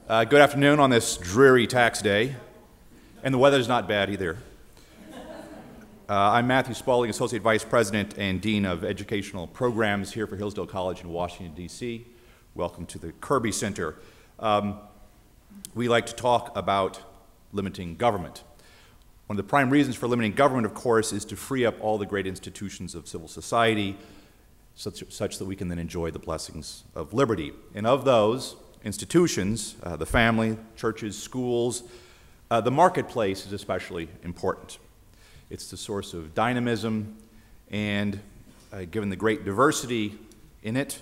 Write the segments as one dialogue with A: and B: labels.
A: Good afternoon on this dreary tax day, and the weather's not bad either. I'm Matthew Spaulding, Associate Vice President and Dean of Educational Programs here for Hillsdale College in Washington, D.C. Welcome to the Kirby Center. We like to talk about limiting government. One of the prime reasons for limiting government, of course, is to free up all the great institutions of civil society such that we can then enjoy the blessings of liberty. And of those institutions, the family, churches, schools, the marketplace is especially important. It's the source of dynamism, and given the great diversity in it,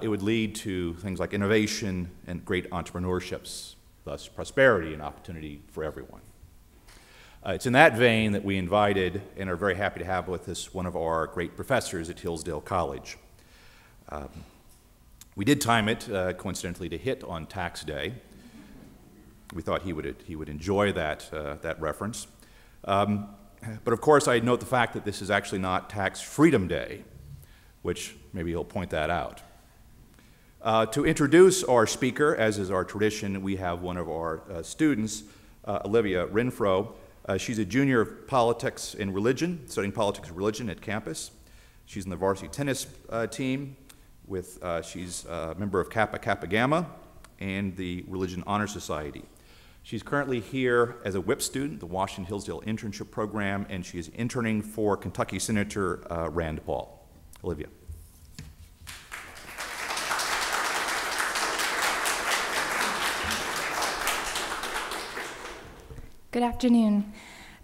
A: it would lead to things like innovation and great entrepreneurships, thus prosperity and opportunity for everyone. It's in that vein that we invited and are very happy to have with us one of our great professors at Hillsdale College. We did time it, coincidentally, to hit on tax day. We thought he would enjoy that reference. But of course, I note the fact that this is actually not Tax Freedom Day, which maybe he'll point that out. To introduce our speaker, as is our tradition, we have one of our students, Olivia Renfro. She's a junior of politics and religion, studying politics and religion at campus. She's in the varsity tennis team. She's a member of Kappa Kappa Gamma and the Religion Honor Society. She's currently here as a WIP student, the Washington Hillsdale Internship Program, and she is interning for Kentucky Senator Rand Paul. Olivia.
B: Good afternoon.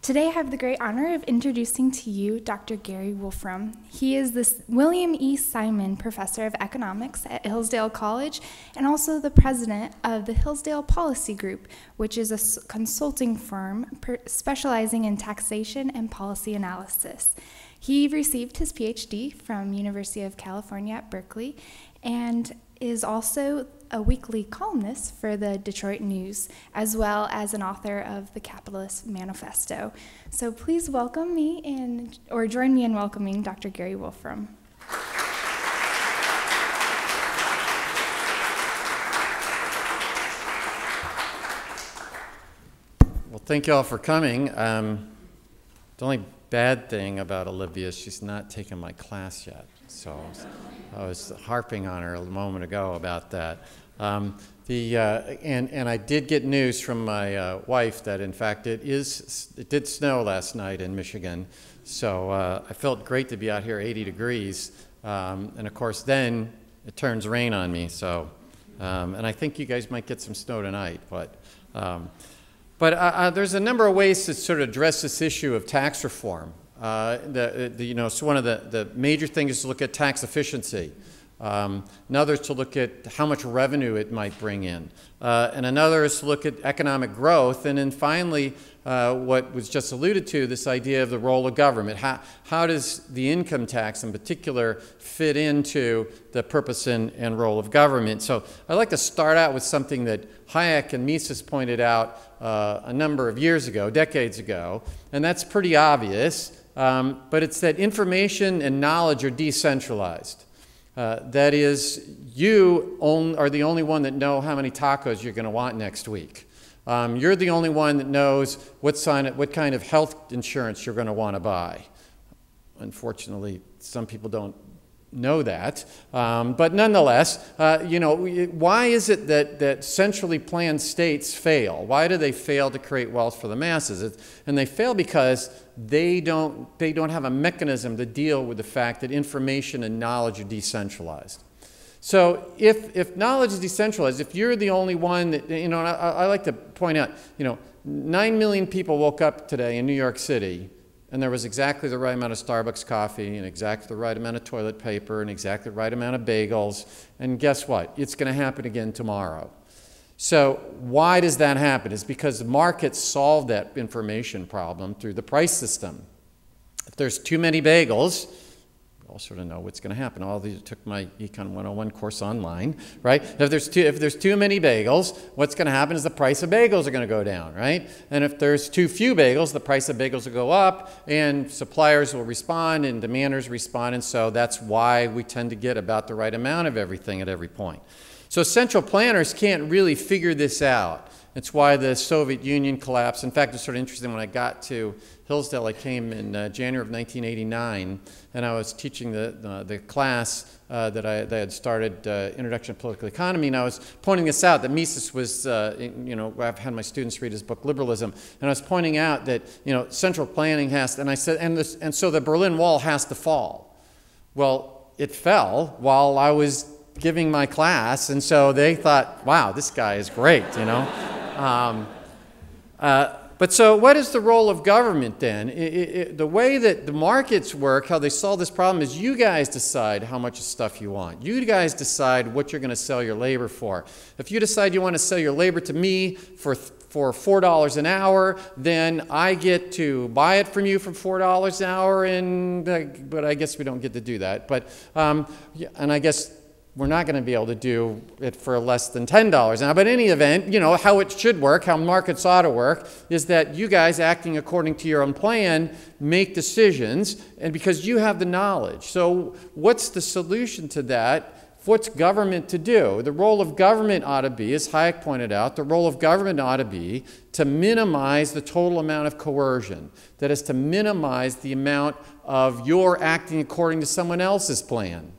B: Today I have the great honor of introducing to you Dr. Gary Wolfram. He is the William E. Simon Professor of Economics at Hillsdale College and also the president of the Hillsdale Policy Group, which is a consulting firm specializing in taxation and policy analysis. He received his PhD from University of California at Berkeley and is also a weekly columnist for the Detroit News, as well as an author of the Capitalist Manifesto. So please welcome me or join me in welcoming Dr. Gary Wolfram.
C: Well, thank you all for coming. The only bad thing about Olivia is she's not taken my class yet. So I was harping on her a moment ago about that. And I did get news from my wife that in fact it did snow last night in Michigan. So I felt great to be out here 80 degrees. And of course then it turns rain on me. So, and I think you guys might get some snow tonight. But there's a number of ways to sort of address this issue of tax reform. So one of the major things is to look at tax efficiency. Another is to look at how much revenue it might bring in. And another is to look at economic growth. And then finally, what was just alluded to, this idea of the role of government. How does the income tax in particular fit into the purpose and role of government? So I'd like to start out with something that Hayek and Mises pointed out a number of years ago, decades ago, and that's pretty obvious. But it's that information and knowledge are decentralized. That is, you are the only one that know how many tacos you're going to want next week. You're the only one that knows what kind of health insurance you're going to want to buy. Unfortunately, some people don't know that. But nonetheless, why is it that centrally planned states fail? Why do they fail to create wealth for the masses? And they fail because they don't have a mechanism to deal with the fact that information and knowledge are decentralized. So if knowledge is decentralized, if you're the only one that, and I like to point out, 9 million people woke up today in New York City, and there was exactly the right amount of Starbucks coffee and exactly the right amount of toilet paper and exactly the right amount of bagels. And guess what? It's going to happen again tomorrow. So why does that happen? It's because the markets solve that information problem through the price system. If there's too many bagels, we all sort of know what's going to happen. All these took my Econ 101 course online, right? If there's too many bagels, what's going to happen is the price of bagels are going to go down, right? And if there's too few bagels, the price of bagels will go up, and suppliers will respond, and demanders respond, and so that's why we tend to get about the right amount of everything at every point. So central planners can't really figure this out. It's why the Soviet Union collapsed. In fact, it's sort of interesting, when I got to Hillsdale, I came in January of 1989, and I was teaching the class that I had started, Introduction to Political Economy, and I was pointing this out, that Mises was, I've had my students read his book, Liberalism, and I was pointing out that, central planning has, and I said, and so the Berlin Wall has to fall. Well, it fell while I was giving my class, and so they thought, wow, this guy is great, But so what is the role of government then? The way that the markets work, how they solve this problem, is you guys decide how much stuff you want. You guys decide what you're going to sell your labor for. If you decide you want to sell your labor to me for $4 an hour, then I get to buy it from you for $4 an hour, but I guess we don't get to do that. But, and I guess we're not going to be able to do it for less than $10 an hour. But in any event, how it should work, how markets ought to work, is that you guys, acting according to your own plan, make decisions, and because you have the knowledge. So what's the solution to that? What's government to do? The role of government ought to be, as Hayek pointed out, the role of government ought to be to minimize the total amount of coercion. That is, to minimize the amount of your acting according to someone else's plan.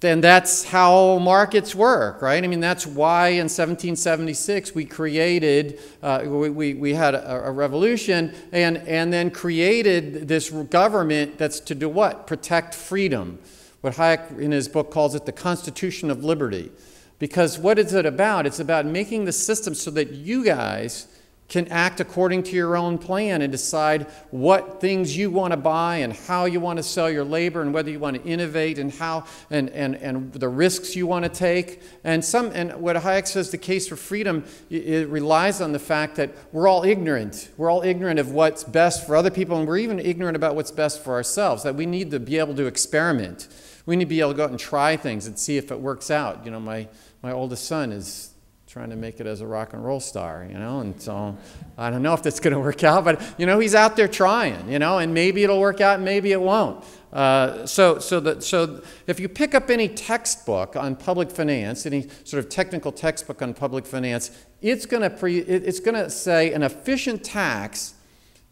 C: Then that's how markets work, right? I mean, that's why in 1776 we created, we had a revolution and then created this government that's to do what? Protect freedom. What Hayek in his book calls it the Constitution of Liberty. Because what is it about? It's about making the system so that you guys can act according to your own plan and decide what things you want to buy and how you want to sell your labor and whether you want to innovate and how and the risks you want to take. And what Hayek says the case for freedom, it relies on the fact that we're all ignorant. We're all ignorant of what's best for other people, and we're even ignorant about what's best for ourselves, that we need to be able to experiment. We need to be able to go out and try things and see if it works out. My oldest son is trying to make it as a rock and roll star, and so I don't know if that's going to work out, but, he's out there trying, and maybe it'll work out and maybe it won't. So if you pick up any textbook on public finance, any sort of technical textbook on public finance, it's going to say an efficient tax,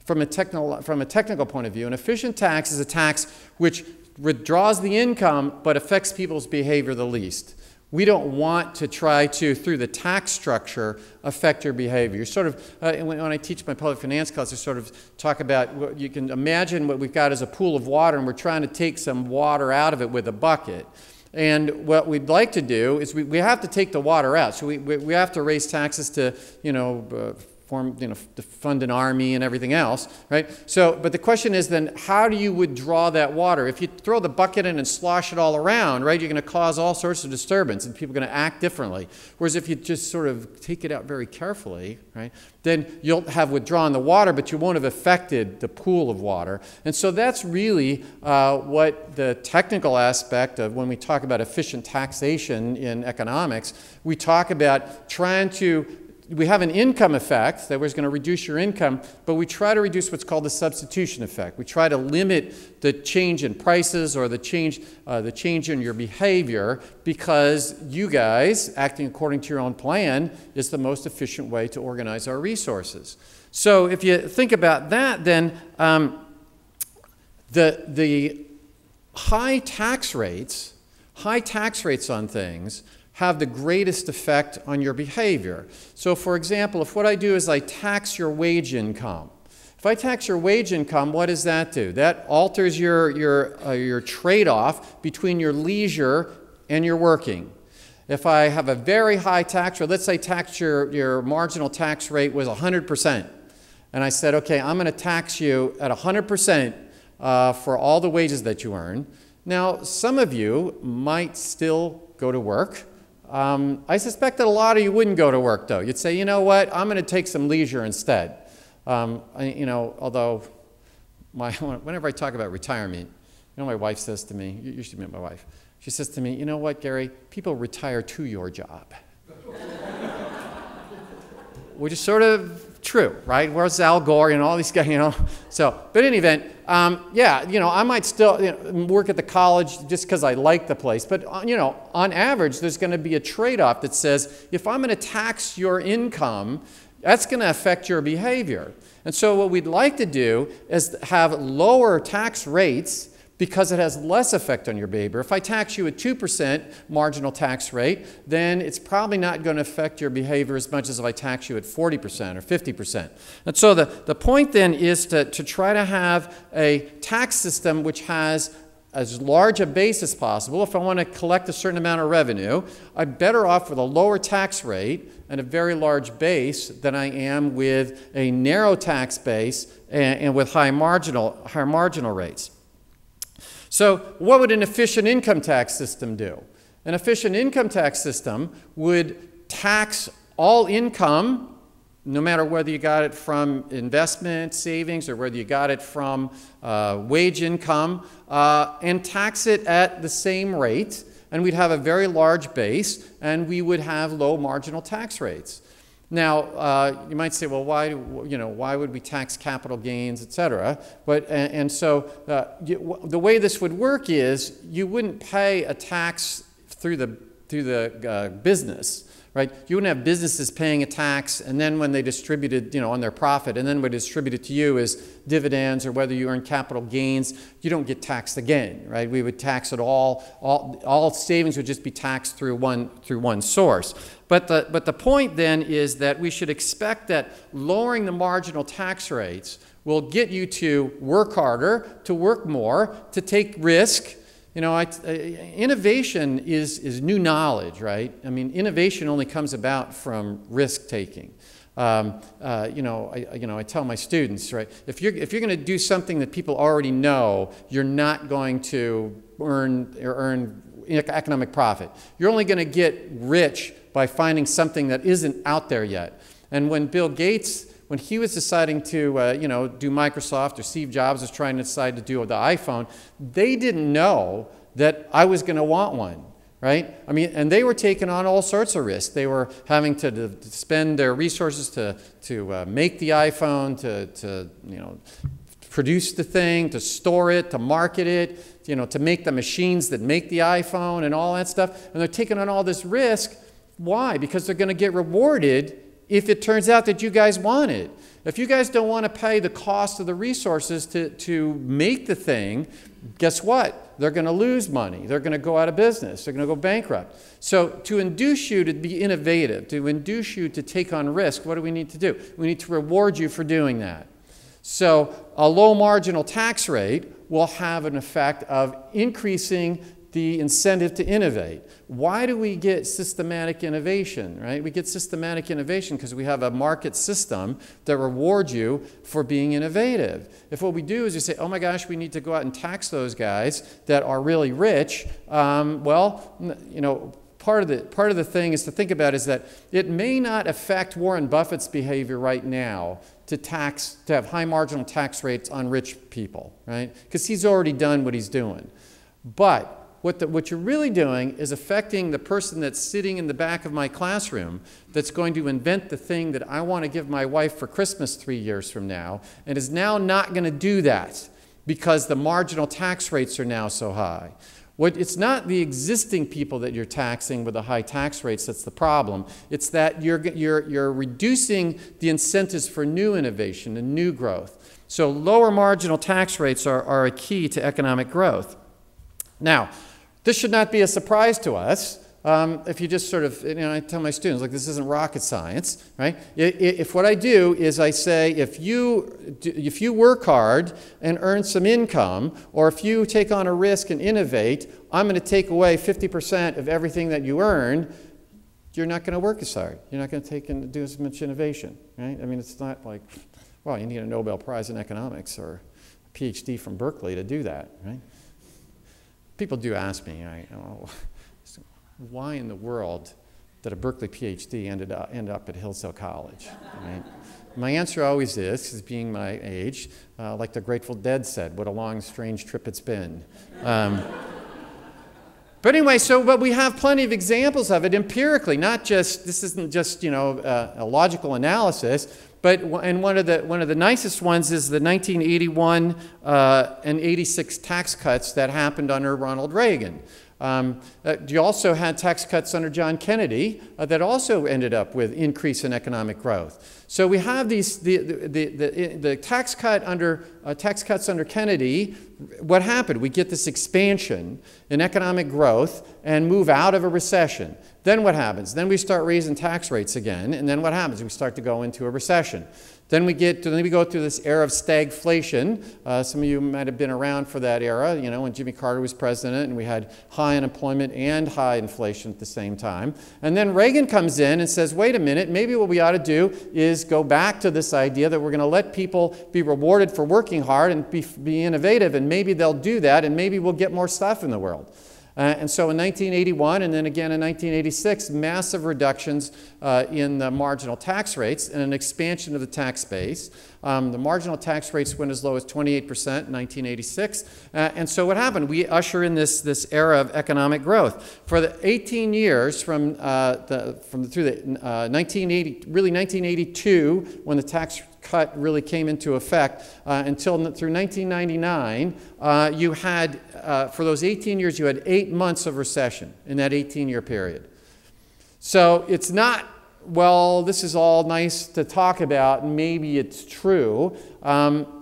C: from a technical point of view, an efficient tax is a tax which withdraws the income but affects people's behavior the least. We don't want to try to, through the tax structure, affect your behavior. You sort of, when I teach my public finance class, I sort of talk about, what you can imagine what we've got is a pool of water, and we're trying to take some water out of it with a bucket. And what we'd like to do is we have to take the water out. So we have to raise taxes to, to fund an army and everything else, right? So, but the question is then, how do you withdraw that water? If you throw the bucket in and slosh it all around, right, you're going to cause all sorts of disturbance and people are going to act differently. Whereas if you just sort of take it out very carefully, right, then you'll have withdrawn the water, but you won't have affected the pool of water. And so that's really what the technical aspect of when we talk about efficient taxation in economics, we talk about trying to we have an income effect that was going to reduce your income, but we try to reduce what's called the substitution effect. We try to limit the change in prices or the change in your behavior because you guys, acting according to your own plan, is the most efficient way to organize our resources. So if you think about that, then the high tax rates on things have the greatest effect on your behavior. So for example, if what I do is I tax your wage income. If I tax your wage income, what does that do? That alters your trade-off between your leisure and your working. If I have a very high tax rate, let's say your marginal tax rate was 100%, and I said, okay, I'm going to tax you at 100% for all the wages that you earn. Now, some of you might still go to work. I suspect that a lot of you wouldn't go to work, though. You'd say, you know what, I'm going to take some leisure instead. Although whenever I talk about retirement, my wife says to me, you should meet my wife, she says to me, you know what, Gary, people retire to your job. Which is sort of true, right? Where's Al Gore, all these guys, So, but in any event, yeah, I might still work at the college just because I like the place. But, on average, there's going to be a trade-off that says, if I'm going to tax your income, that's going to affect your behavior. And so what we'd like to do is have lower tax rates because it has less effect on your behavior. If I tax you at 2% marginal tax rate, then it's probably not going to affect your behavior as much as if I tax you at 40% or 50%. And so the point then is to try to have a tax system which has as large a base as possible. If I want to collect a certain amount of revenue, I'm better off with a lower tax rate and a very large base than I am with a narrow tax base and with higher marginal rates. So what would an efficient income tax system do? An efficient income tax system would tax all income, no matter whether you got it from investment savings or whether you got it from wage income, and tax it at the same rate. And we'd have a very large base, and we would have low marginal tax rates. Now, you might say, well, why would we tax capital gains, et cetera? But, so the way this would work is you wouldn't pay a tax through the business, right? You wouldn't have businesses paying a tax, and then when they distribute it, on their profit, and then what distribute it to you is dividends, or whether you earn capital gains, you don't get taxed again, right? We would tax it all savings would just be taxed through one source. But the point then is that we should expect that lowering the marginal tax rates will get you to work harder, to work more, to take risk. Innovation is new knowledge, right? I mean, innovation only comes about from risk taking. I tell my students, right? If you're going to do something that people already know, you're not going to earn economic profit. You're only going to get rich by finding something that isn't out there yet. And when Bill Gates, when he was deciding to do Microsoft, or Steve Jobs was trying to decide to do the iPhone, they didn't know that I was going to want one, right? I mean, and they were taking on all sorts of risks. They were having to spend their resources to make the iPhone, to produce the thing, to store it, to market it, to make the machines that make the iPhone and all that stuff. And they're taking on all this risk. Why? Because they're going to get rewarded if it turns out that you guys want it. If you guys don't want to pay the cost of the resources to make the thing, guess what? They're going to lose money. They're going to go out of business. They're going to go bankrupt. So to induce you to be innovative, to induce you to take on risk, what do we need to do? We need to reward you for doing that. So a low marginal tax rate will have an effect of increasing the incentive to innovate. Why do we get systematic innovation, right? We get systematic innovation because we have a market system that rewards you for being innovative. If what we do is we say, oh my gosh, we need to go out and tax those guys that are really rich, part of the thing is to think about is that it may not affect Warren Buffett's behavior right now to have high marginal tax rates on rich people, right? Because he's already done what he's doing. But what you're really doing is affecting the person that's sitting in the back of my classroom that's going to invent the thing that I want to give my wife for Christmas 3 years from now, and is now not going to do that because the marginal tax rates are now so high. It's not the existing people that you're taxing with the high tax rates that's the problem. It's that you're reducing the incentives for new innovation and new growth. So lower marginal tax rates are a key to economic growth. Now, this should not be a surprise to us. If you just sort of, I tell my students, like, this isn't rocket science, right? If what I do is I say, if you work hard and earn some income, or if you take on a risk and innovate, I'm going to take away 50% of everything that you earn. You're not going to work as hard. You're not going to take and do as much innovation, right? I mean, it's not like, well, you need a Nobel Prize in economics or a PhD from Berkeley to do that, right? People do ask me, why in the world did a Berkeley PhD end up at Hillsdale College? Right? My answer always is being my age, like the Grateful Dead said, what a long, strange trip it's been. But anyway, but we have plenty of examples of it empirically, this isn't just, a logical analysis, And one of the nicest ones is the 1981 and 86 tax cuts that happened under Ronald Reagan. You also had tax cuts under John Kennedy that also ended up with increase in economic growth. So we have the tax cuts under Kennedy. What happened? We get this expansion in economic growth and move out of a recession. Then what happens? Then we start raising tax rates again, and then what happens? We start to go into a recession. Then we go through this era of stagflation. Some of you might have been around for that era, you know, when Jimmy Carter was president and we had high unemployment and high inflation at the same time. And then Reagan comes in and says, wait a minute, maybe what we ought to do is go back to this idea that we're going to let people be rewarded for working hard and be innovative, and maybe they'll do that, and maybe we'll get more stuff in the world. And so in 1981 and then again in 1986, massive reductions in the marginal tax rates and an expansion of the tax base. The marginal tax rates went as low as 28% in 1986. And so what happened? We usher in this era of economic growth. For the 18 years through the 1982, when the tax cut really came into effect, until through 1999, you had, for those 18 years, you had 8 months of recession in that 18-year period. So it's not, well, this is all nice to talk about, and maybe it's true.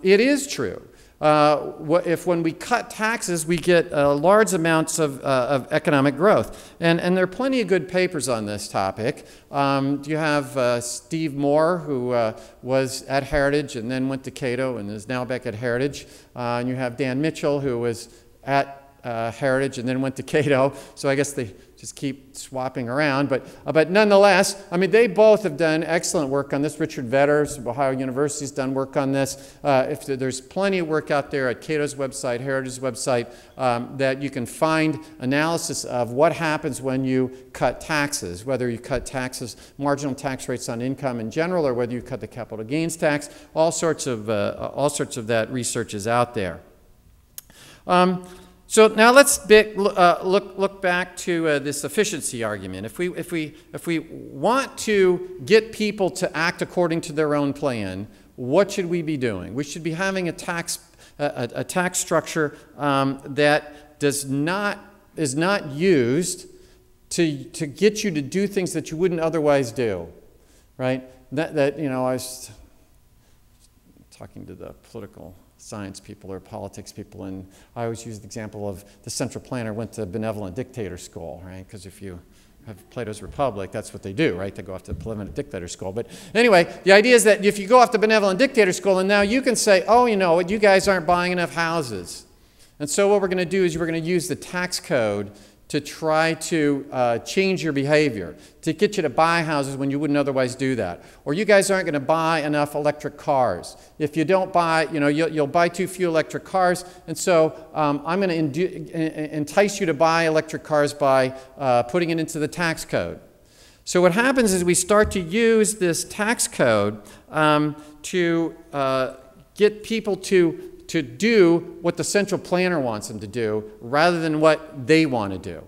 C: It is true. If when we cut taxes, we get large amounts of economic growth. And there are plenty of good papers on this topic. You have Steve Moore, who was at Heritage and then went to Cato and is now back at Heritage. And you have Dan Mitchell, who was at Heritage and then went to Cato. So I guess they just keep swapping around. But nonetheless, I mean, they both have done excellent work on this. Richard Vedder of Ohio University has done work on this. There's plenty of work out there at Cato's website, Heritage's website, that you can find analysis of what happens when you cut taxes, whether you cut taxes, marginal tax rates on income in general, or whether you cut the capital gains tax. All sorts of that research is out there. So now let's look back to this efficiency argument. If we want to get people to act according to their own plan, what should we be doing? We should be having a tax structure that is not used to get you to do things that you wouldn't otherwise do, right? I was talking to the political science people or politics people, and I always use the example of the central planner went to benevolent dictator school, right? Because if you have Plato's Republic, that's what they do, right? They go off to benevolent dictator school. But anyway, the idea is that if you go off to benevolent dictator school, and now you can say, oh, you know what, you guys aren't buying enough houses. And so what we're going to do is we're going to use the tax code to try to change your behavior, to get you to buy houses when you wouldn't otherwise do that. Or you guys aren't going to buy enough electric cars. If you don't buy, you'll buy too few electric cars, and so I'm going to entice you to buy electric cars by putting it into the tax code. So what happens is we start to use this tax code to get people to do what the central planner wants them to do rather than what they want to do.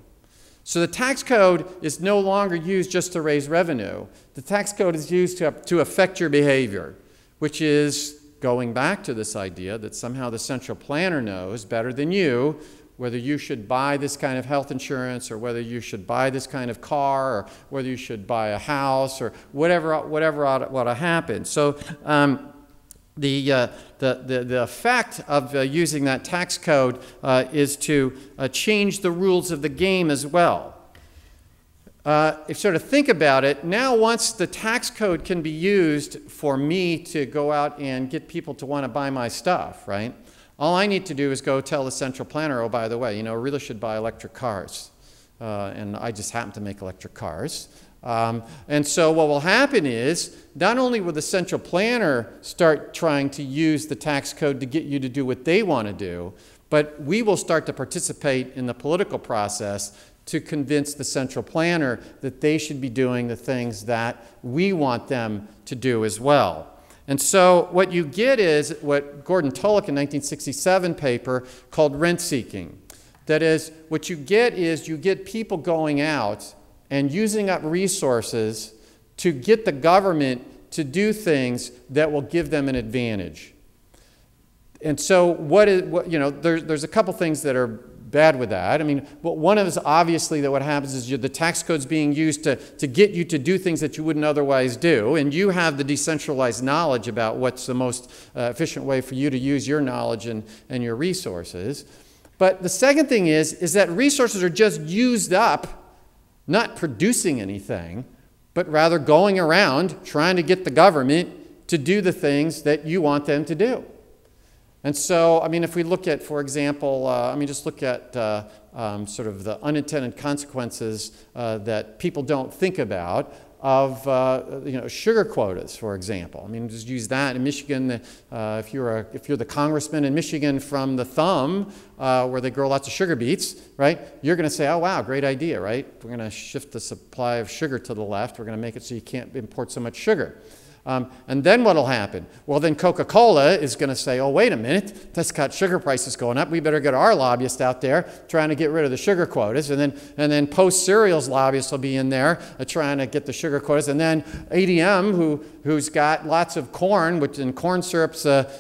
C: So the tax code is no longer used just to raise revenue. The tax code is used to affect your behavior, which is going back to this idea that somehow the central planner knows better than you whether you should buy this kind of health insurance, or whether you should buy this kind of car, or whether you should buy a house, or whatever ought to happen. So the effect of using that tax code is to change the rules of the game as well. If you sort of think about it, now once the tax code can be used for me to go out and get people to want to buy my stuff, right? All I need to do is go tell the central planner, oh, by the way, you really should buy electric cars. And I just happen to make electric cars. And so what will happen is, not only will the central planner start trying to use the tax code to get you to do what they want to do, but we will start to participate in the political process to convince the central planner that they should be doing the things that we want them to do as well. And so what you get is what Gordon Tullock in 1967 paper called rent seeking. That is, what you get is you get people going out and using up resources to get the government to do things that will give them an advantage. And so there's a couple things that are bad with that. I mean, one of is obviously that what happens is the tax code's being used to get you to do things that you wouldn't otherwise do, and you have the decentralized knowledge about what's the most efficient way for you to use your knowledge and your resources. But the second thing is that resources are just used up, not producing anything, but rather going around trying to get the government to do the things that you want them to do. And so, I mean, if we look at, for example, just look at sort of the unintended consequences that people don't think about of sugar quotas, for example. I mean, just use that in Michigan. If you're the congressman in Michigan from the Thumb, where they grow lots of sugar beets, right? You're going to say, "Oh wow, great idea, right? We're going to shift the supply of sugar to the left. We're going to make it so you can't import so much sugar." And then what will happen? Well, then Coca-Cola is going to say, "Oh, wait a minute, that's got sugar prices going up. We better get our lobbyists out there trying to get rid of the sugar quotas." And then Post Cereal's lobbyists will be in there trying to get the sugar quotas. And then ADM, who's got lots of corn, which in corn syrup's a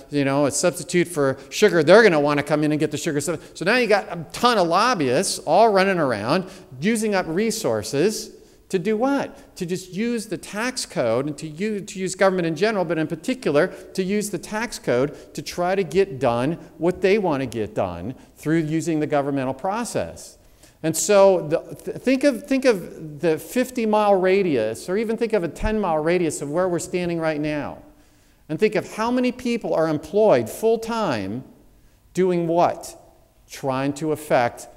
C: substitute for sugar, they're going to want to come in and get the sugar. So now you got a ton of lobbyists all running around using up resources. To do what? To just use the tax code and to use government in general, but in particular to use the tax code to try to get done what they want to get done through using the governmental process. And so think of the 50-mile radius, or even think of a 10-mile radius of where we're standing right now. And think of how many people are employed full-time doing what? Trying to affect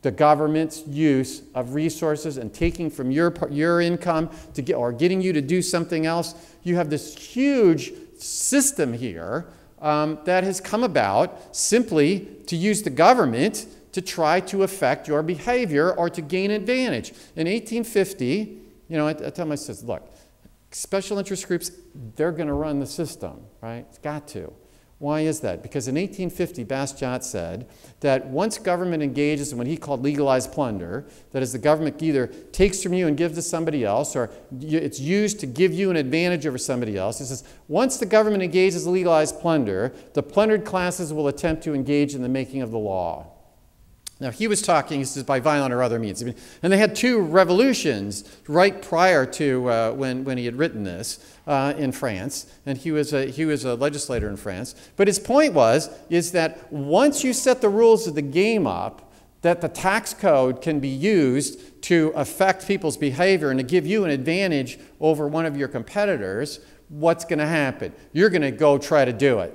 C: the government's use of resources and taking from your income or getting you to do something else. You have this huge system here that has come about simply to use the government to try to affect your behavior or to gain advantage. In 1850, I tell my students, look, special interest groups, they're going to run the system, right? It's got to. Why is that? Because in 1850, Bastiat said that once government engages in what he called legalized plunder, that is, the government either takes from you and gives to somebody else, or it's used to give you an advantage over somebody else. He says, once the government engages in legalized plunder, the plundered classes will attempt to engage in the making of the law. Now, he was talking, he says, by violent or other means. And they had two revolutions right prior to when he had written this in France. And he was a legislator in France. But his point is that once you set the rules of the game up, that the tax code can be used to affect people's behavior and to give you an advantage over one of your competitors, what's going to happen? You're going to go try to do it.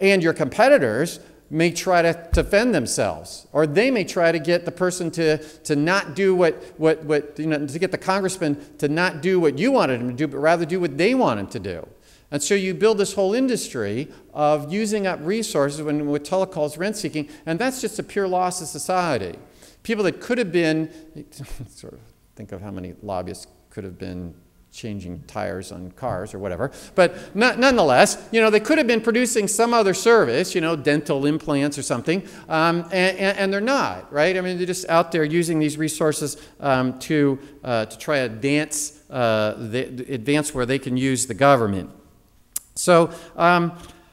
C: And your competitors may try to defend themselves, or they may try to get the person to not do to get the congressman to not do what you wanted him to do, but rather do what they want him to do. And so you build this whole industry of using up resources what Tulloch calls rent seeking, and that's just a pure loss of society. People that could have been, sort of think of how many lobbyists could have been changing tires on cars or whatever. But nonetheless, they could have been producing some other service, dental implants or something, and they're not, right? I mean, they're just out there using these resources to try to advance where they can use the government. So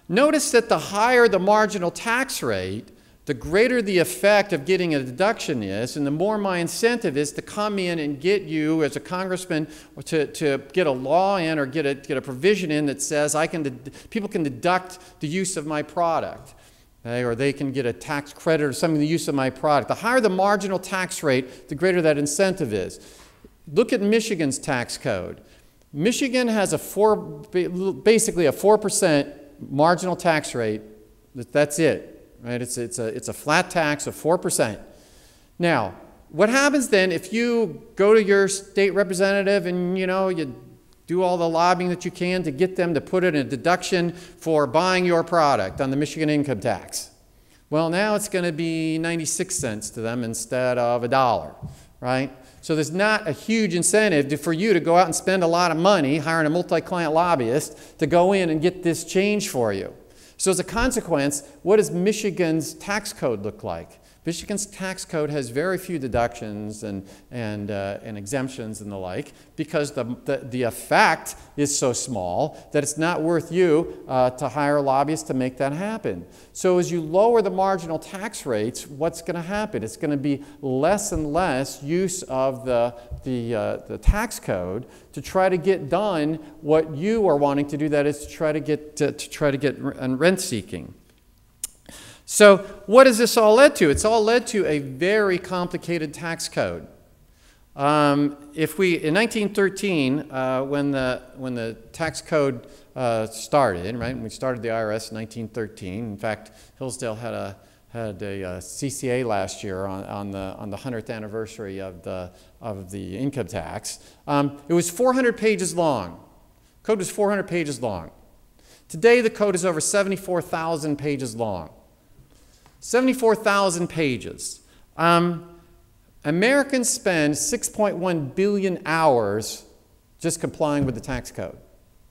C: notice that the higher the marginal tax rate, the greater the effect of getting a deduction is, and the more my incentive is to come in and get you as a congressman to get a law in or get a provision in that says people can deduct the use of my product, okay, or they can get a tax credit or something the use of my product. The higher the marginal tax rate, the greater that incentive is. Look at Michigan's tax code. Michigan has basically a 4% marginal tax rate. That's it. Right? It's a flat tax of 4%. Now, what happens then if you go to your state representative and you do all the lobbying that you can to get them to put in a deduction for buying your product on the Michigan income tax? Well, now it's going to be 96 cents to them instead of $1, right? So there's not a huge incentive for you to go out and spend a lot of money hiring a multi-client lobbyist to go in and get this change for you. So as a consequence, what does Michigan's tax code look like? Michigan's tax code has very few deductions and exemptions and the like, because the effect is so small that it's not worth you to hire lobbyists to make that happen. So as you lower the marginal tax rates, what's going to happen? It's going to be less and less use of the tax code to try to get done what you are wanting to do, that is to try to get rent seeking. So what has this all led to? It's all led to a very complicated tax code. In 1913, when the tax code started, right? When we started the IRS in 1913. In fact, Hillsdale had a CCA last year on the 100th anniversary of the income tax. It was 400 pages long. Code was 400 pages long. Today, the code is over 74,000 pages long. 74,000 pages. Americans spend 6.1 billion hours just complying with the tax code,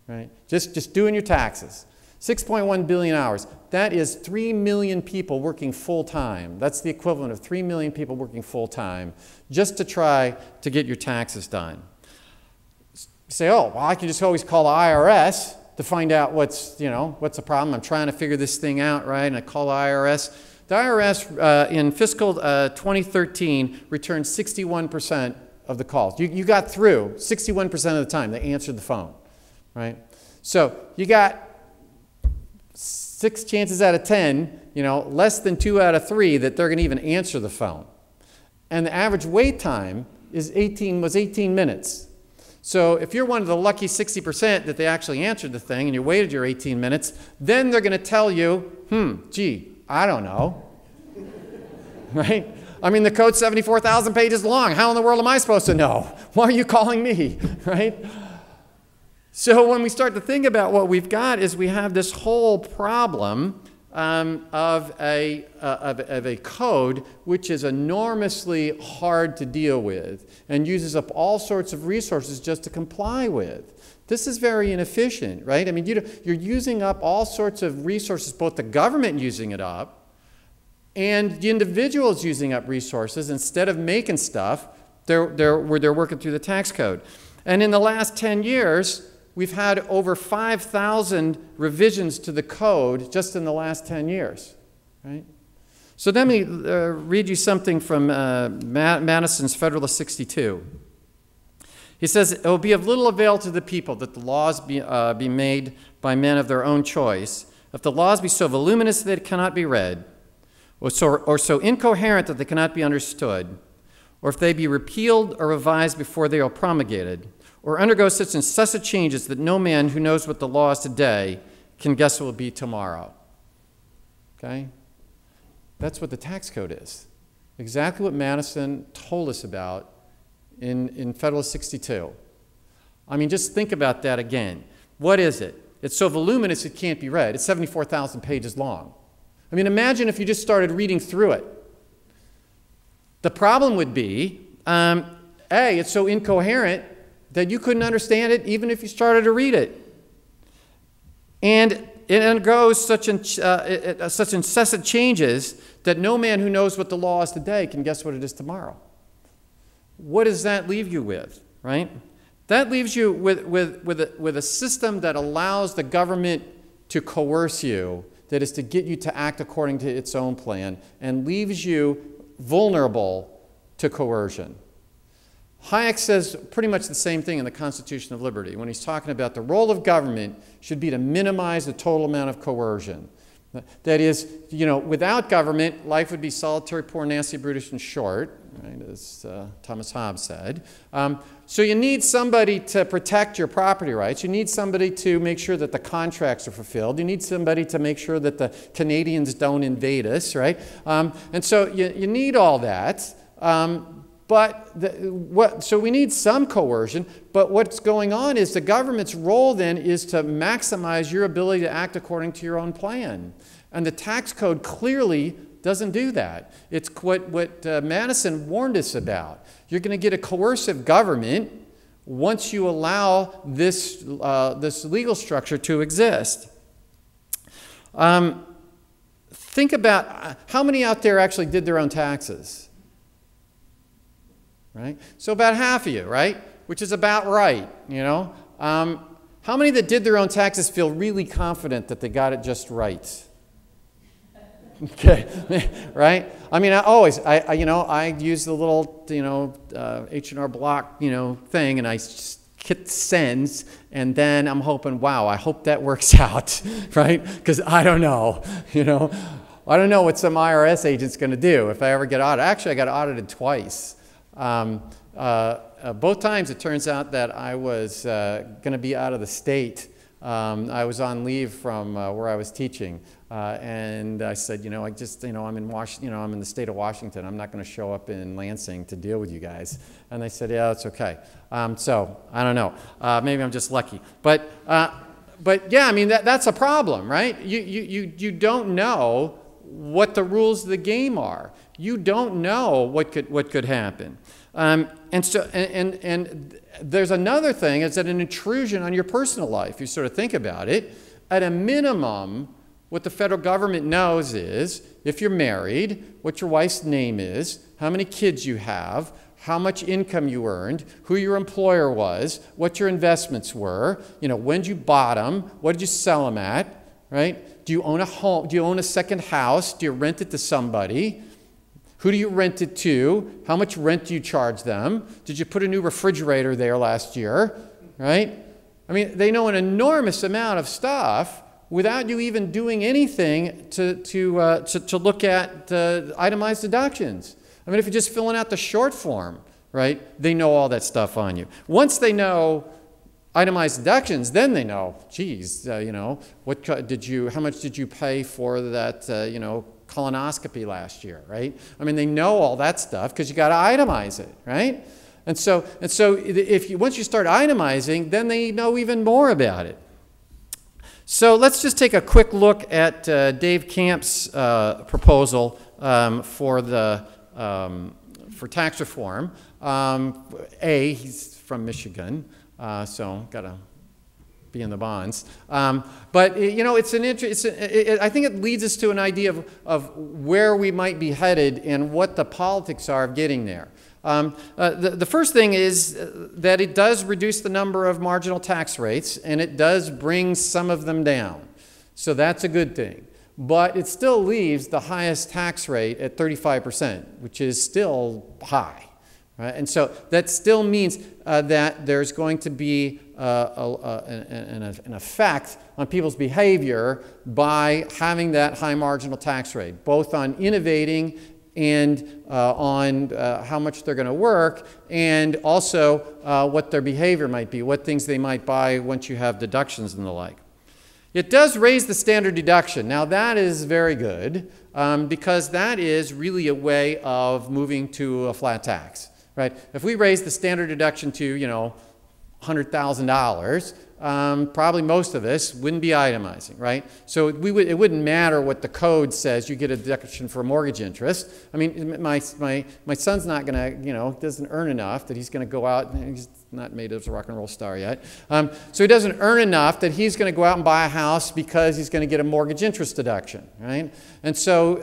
C: right? Just doing your taxes. 6.1 billion hours. That is 3 million people working full-time. That's the equivalent of 3 million people working full-time just to try to get your taxes done. You say, oh, well, I can just always call the IRS to find out what's the problem. I'm trying to figure this thing out, right? And I call the IRS. The IRS in fiscal 2013 returned 61% of the calls. You got through 61% of the time. They answered the phone, right? So you got 6 chances out of 10, less than 2 out of 3 that they're going to even answer the phone. And the average wait time was 18 minutes. So if you're one of the lucky 60% that they actually answered the thing and you waited your 18 minutes, then they're going to tell you, gee, I don't know, right? I mean, the code's 74,000 pages long. How in the world am I supposed to know? Why are you calling me, right? So when we start to think about what we've got is we have this whole problem of a code which is enormously hard to deal with and uses up all sorts of resources just to comply with. This is very inefficient, right? I mean, you're using up all sorts of resources, both the government using it up and the individuals using up resources. Instead of making stuff, they're working through the tax code. And in the last 10 years, we've had over 5,000 revisions to the code just in the last 10 years, right? So let me read you something from Madison's Federalist 62. He says, it will be of little avail to the people that the laws be made by men of their own choice, if the laws be so voluminous that it cannot be read, or so incoherent that they cannot be understood, or if they be repealed or revised before they are promulgated, or undergo such incessant changes that no man who knows what the law is today can guess what will be tomorrow. Okay? That's what the tax code is. Exactly what Madison told us about in Federalist 62. I mean, just think about that again. What is it? It's so voluminous it can't be read. It's 74,000 pages long. I mean, imagine if you just started reading through it. The problem would be, A, it's so incoherent that you couldn't understand it even if you started to read it. And it undergoes such incessant changes that no man who knows what the law is today can guess what it is tomorrow. What does that leave you with, right? That leaves you with a system that allows the government to coerce you, that is to get you to act according to its own plan, and leaves you vulnerable to coercion. Hayek says pretty much the same thing in the Constitution of Liberty when he's talking about the role of government should be to minimize the total amount of coercion. That is, without government, life would be solitary, poor, nasty, brutish, and short, right, as Thomas Hobbes said. So you need somebody to protect your property rights. You need somebody to make sure that the contracts are fulfilled. You need somebody to make sure that the Canadians don't invade us, right? And so you need all that. So we need some coercion, but what's going on is the government's role then is to maximize your ability to act according to your own plan. And the tax code clearly doesn't do that. It's what Madison warned us about. You're going to get a coercive government once you allow this legal structure to exist. think about how many out there actually did their own taxes, right? So about half of you, right? Which is about right, you know? How many that did their own taxes feel really confident that they got it just right? Okay, right? I mean, I use the little, H&R Block, thing, and I just hit sends, and then I'm hoping, wow, I hope that works out, right? Because I don't know, I don't know what some IRS agent's going to do if I ever get audited. Actually, I got audited twice. Both times it turns out that I was going to be out of the state. I was on leave from where I was teaching, and I said, I'm in the state of Washington. I'm not going to show up in Lansing to deal with you guys. And they said, yeah, that's okay. So I don't know. Maybe I'm just lucky. But yeah, I mean that's a problem, right? You don't know what the rules of the game are. You don't know what could happen. And there's another thing, is that an intrusion on your personal life. You sort of think about it. At a minimum, what the federal government knows is if you're married, what your wife's name is, how many kids you have, how much income you earned, who your employer was, what your investments were, when did you bought them, what did you sell them at, right? Do you own a home? Do you own a second house? Do you rent it to somebody? Who do you rent it to? How much rent do you charge them? Did you put a new refrigerator there last year? Right? I mean, they know an enormous amount of stuff without you even doing anything to look at itemized deductions. I mean, if you're just filling out the short form, right, they know all that stuff on you. Once they know itemized deductions, then they know, geez, how much did you pay for that, colonoscopy last year, right? I mean, they know all that stuff because you got to itemize it, right? And so once you start itemizing, then they know even more about it. So let's just take a quick look at Dave Camp's proposal for tax reform. He's from Michigan, so got to be in the bonds. But I think it leads us to an idea of where we might be headed and what the politics are of getting there. The first thing is that it does reduce the number of marginal tax rates, and it does bring some of them down. So that's a good thing. But it still leaves the highest tax rate at 35%, which is still high. Right? And so that still means that there's going to be an effect on people's behavior by having that high marginal tax rate, both on innovating and on how much they're going to work, and also what their behavior might be, what things they might buy once you have deductions and the like. It does raise the standard deduction. Now that is very good because that is really a way of moving to a flat tax. Right? If we raise the standard deduction to, $100,000, probably most of us wouldn't be itemizing, right? So it wouldn't matter what the code says. You get a deduction for mortgage interest. I mean, my son's not going to, doesn't earn enough that he's going to go out, and he's not made as a rock and roll star yet. So he doesn't earn enough that he's going to go out and buy a house because he's going to get a mortgage interest deduction, right? And so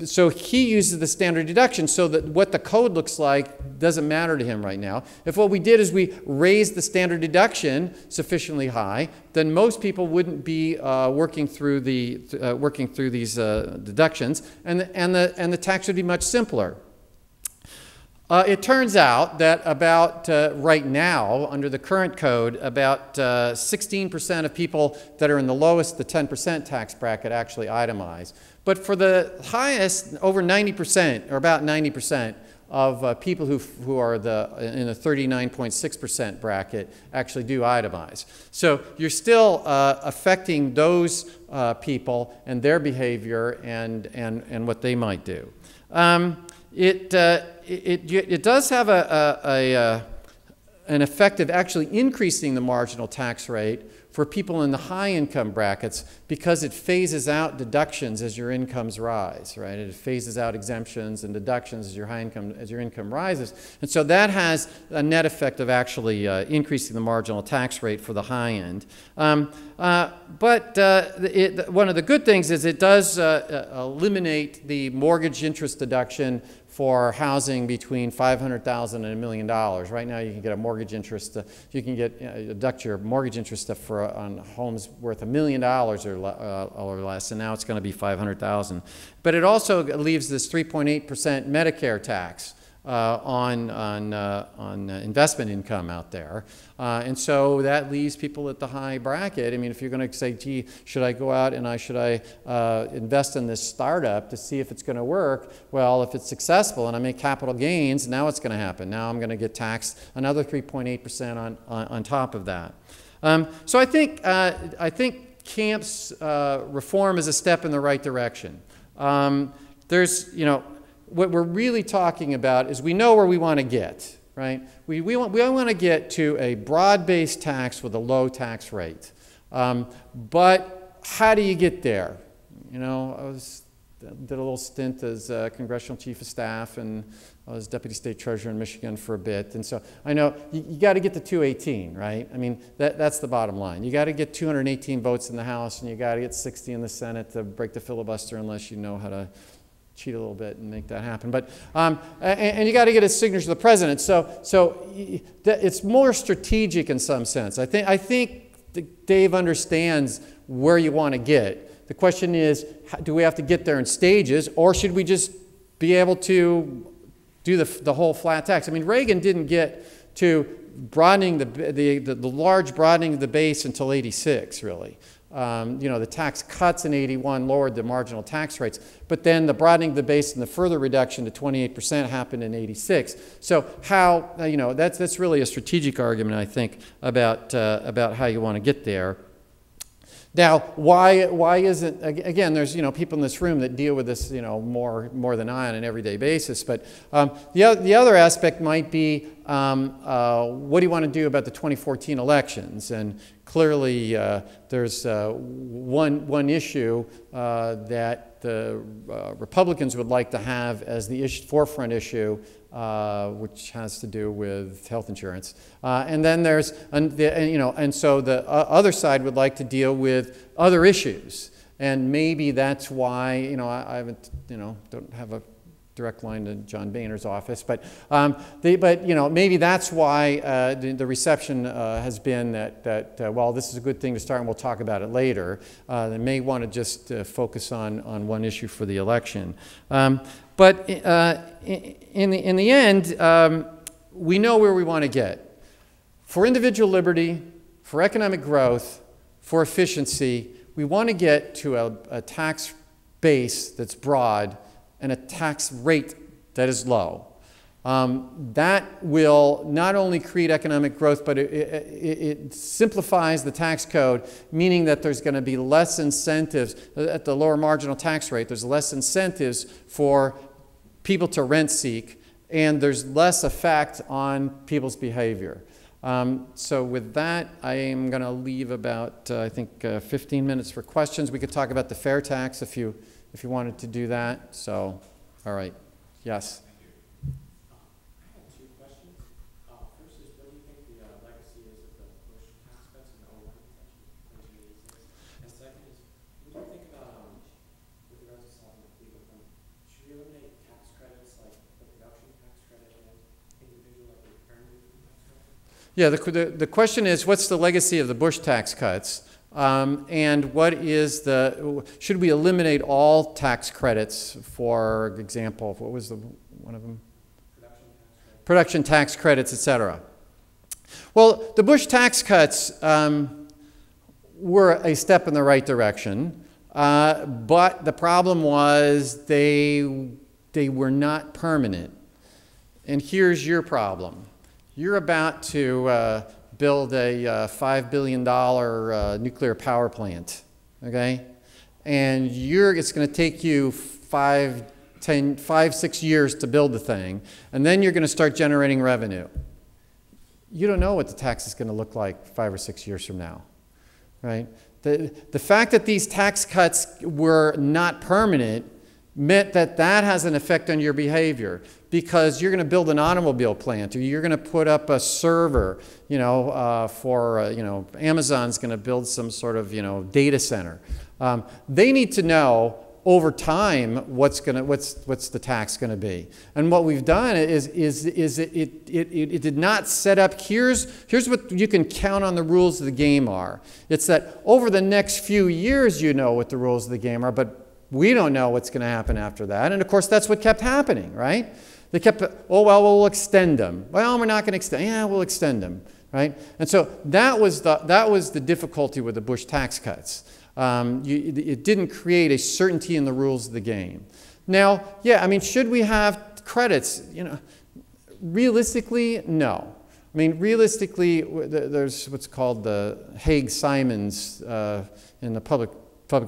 C: so he uses the standard deduction so that what the code looks like doesn't matter to him right now. If what we did is we raised the standard deduction sufficiently high, then most people wouldn't be working through these deductions, and the tax would be much simpler. It turns out that about right now, under the current code, about 16% of people that are in the lowest, the 10% tax bracket, actually itemize. But for the highest, over 90%, or about 90%, of people who are in the 39.6% bracket actually do itemize. So you're still affecting those people and their behavior and what they might do. It does have an effect of actually increasing the marginal tax rate for people in the high income brackets because it phases out deductions as your incomes rise, right? It phases out exemptions and deductions as your income rises. And so that has a net effect of actually increasing the marginal tax rate for the high end. One of the good things is it does eliminate the mortgage interest deduction for housing between $500,000 and $1 million. Right now, you can get a mortgage interest. You can deduct your mortgage interest on homes worth $1 million or less, and now it's going to be $500,000. But it also leaves this 3.8% Medicare tax on investment income out there. And so that leaves people at the high bracket. I mean, if you're going to say, gee, should I go out and should I invest in this startup to see if it's going to work? Well, if it's successful and I make capital gains, now what's going to happen? Now I'm going to get taxed another 3.8% on top of that. So I think Camp's reform is a step in the right direction. What we're really talking about is we know where we want to get, right? We want to get to a broad-based tax with a low tax rate. But how do you get there? You know, I did a little stint as congressional chief of staff, and I was deputy state treasurer in Michigan for a bit. And so I know you got to get to 218, right? I mean, that's the bottom line. You got to get 218 votes in the House, and you got to get 60 in the Senate to break the filibuster unless you know how to cheat a little bit and make that happen. But and you got to get a signature of the president. So it's more strategic in some sense. I think Dave understands where you want to get. The question is, do we have to get there in stages, or should we just be able to do the whole flat tax? I mean, Reagan didn't get to broadening the large broadening of the base until '86, really. The tax cuts in '81 lowered the marginal tax rates, but then the broadening of the base and the further reduction to 28% happened in '86. So how, that's really a strategic argument, I think, about how you want to get there. Now, why isn't, again, there's, people in this room that deal with this, more than I on an everyday basis, but the other aspect might be, what do you want to do about the 2014 elections? And clearly, there's one issue that the Republicans would like to have as the forefront issue, which has to do with health insurance. And then there's, and so the other side would like to deal with other issues. And maybe that's why, I haven't, don't have a direct line to John Boehner's office, but maybe that's why the reception has been that well, this is a good thing to start, and we'll talk about it later. They may want to just focus on one issue for the election. But in the end, we know where we want to get. For individual liberty, for economic growth, for efficiency, we want to get to a tax base that's broad and a tax rate that is low. That will not only create economic growth, but it simplifies the tax code, meaning that there's going to be less incentives at the lower marginal tax rate. There's less incentives for people to rent seek, and there's less effect on people's behavior. So with that, I am going to leave about, I think, 15 minutes for questions. We could talk about the fair tax if you wanted to do that. So, all right. Yes?
D: Thank you. I have two questions. First is, what do you think the legacy is of the Bush tax cuts in 2001, 1986? And second is, what do you think about, with regards to solving the legal fund, should we eliminate tax credits like the production tax credit and individual, like the earned income tax credit?
C: Yeah, the question is, what's the legacy of the Bush tax cuts? And what is should we eliminate all tax credits, for example, what was one of them? Production tax credits, et cetera. Well, the Bush tax cuts were a step in the right direction, but the problem was they were not permanent. And here's your problem. You're about to build a $5 billion nuclear power plant, okay? And it's going to take you 5, 6 years to build the thing, and then you're going to start generating revenue. you don't know what the tax is going to look like 5 or 6 years from now, right? The fact that these tax cuts were not permanent meant that that has an effect on your behavior, because you're going to build an automobile plant, or you're going to put up a server, Amazon's going to build some sort of, data center. They need to know over time what's the tax going to be. And what we've done is it did not set up, here's what you can count on the rules of the game are. It's that over the next few years you know what the rules of the game are, but we don't know what's going to happen after that. And of course that's what kept happening, right? They kept, oh, well, we'll extend them. Well, we're not going to extend. Yeah, we'll extend them, right? And so that was the difficulty with the Bush tax cuts. It didn't create a certainty in the rules of the game. Now, yeah, I mean, should we have credits? Realistically, no. I mean, realistically, there's what's called the Haig-Simons in the public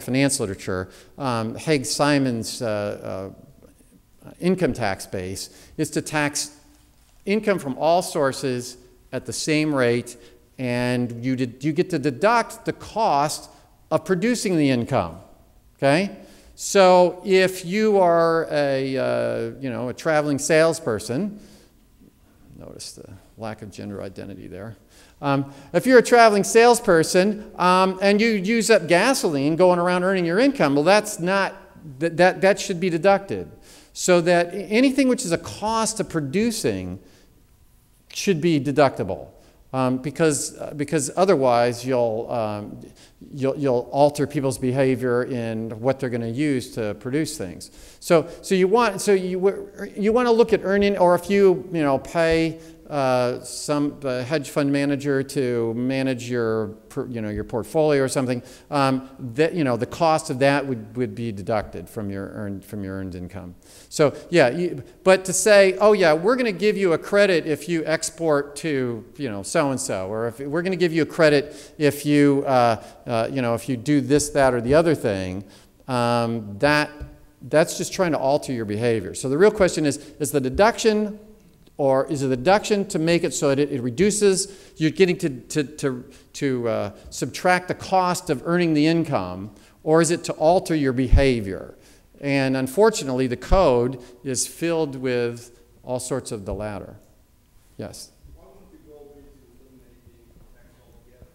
C: finance literature. Haig-Simons income tax base is to tax income from all sources at the same rate, and you get to deduct the cost of producing the income, okay? So if you are a traveling salesperson, notice the lack of gender identity there. If you're a traveling salesperson and you use up gasoline going around earning your income, well, that should be deducted. So that anything which is a cost of producing should be deductible. Because otherwise you'll alter people's behavior in what they're going to use to produce things. So you want to look at earning, or if you pay some hedge fund manager to manage your portfolio or something, the cost of that would be deducted from your earned income. So yeah, but to say, oh yeah, we're going to give you a credit if you export to so and so, or if we're going to give you a credit if you if you do this, that, or the other thing, that's just trying to alter your behavior. So the real question is the deduction, or is it a deduction to make it so that it reduces, you're getting to subtract the cost of earning the income, or is it to alter your behavior? And unfortunately, the code is filled with all sorts of the latter. Yes?
E: Why wouldn't the goal be to eliminate the income tax altogether?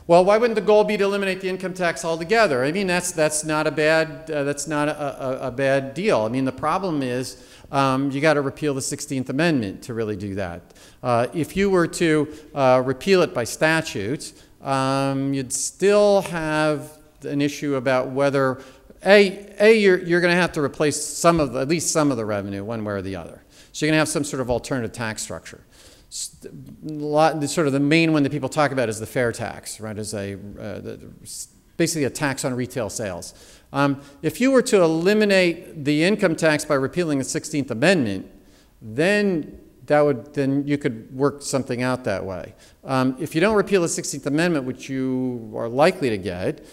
C: Well, why wouldn't the goal be to eliminate the income tax altogether? I mean, that's not a bad deal. I mean, the problem is you got to repeal the 16th Amendment to really do that. If you were to repeal it by statute, you'd still have an issue about whether you're going to have to replace at least some of the revenue one way or the other. So you're going to have some sort of alternative tax structure. Sort of the main one that people talk about is the fair tax, right? As basically a tax on retail sales. If you were to eliminate the income tax by repealing the 16th Amendment, then you could work something out that way. If you don't repeal the 16th Amendment, which you are likely to get,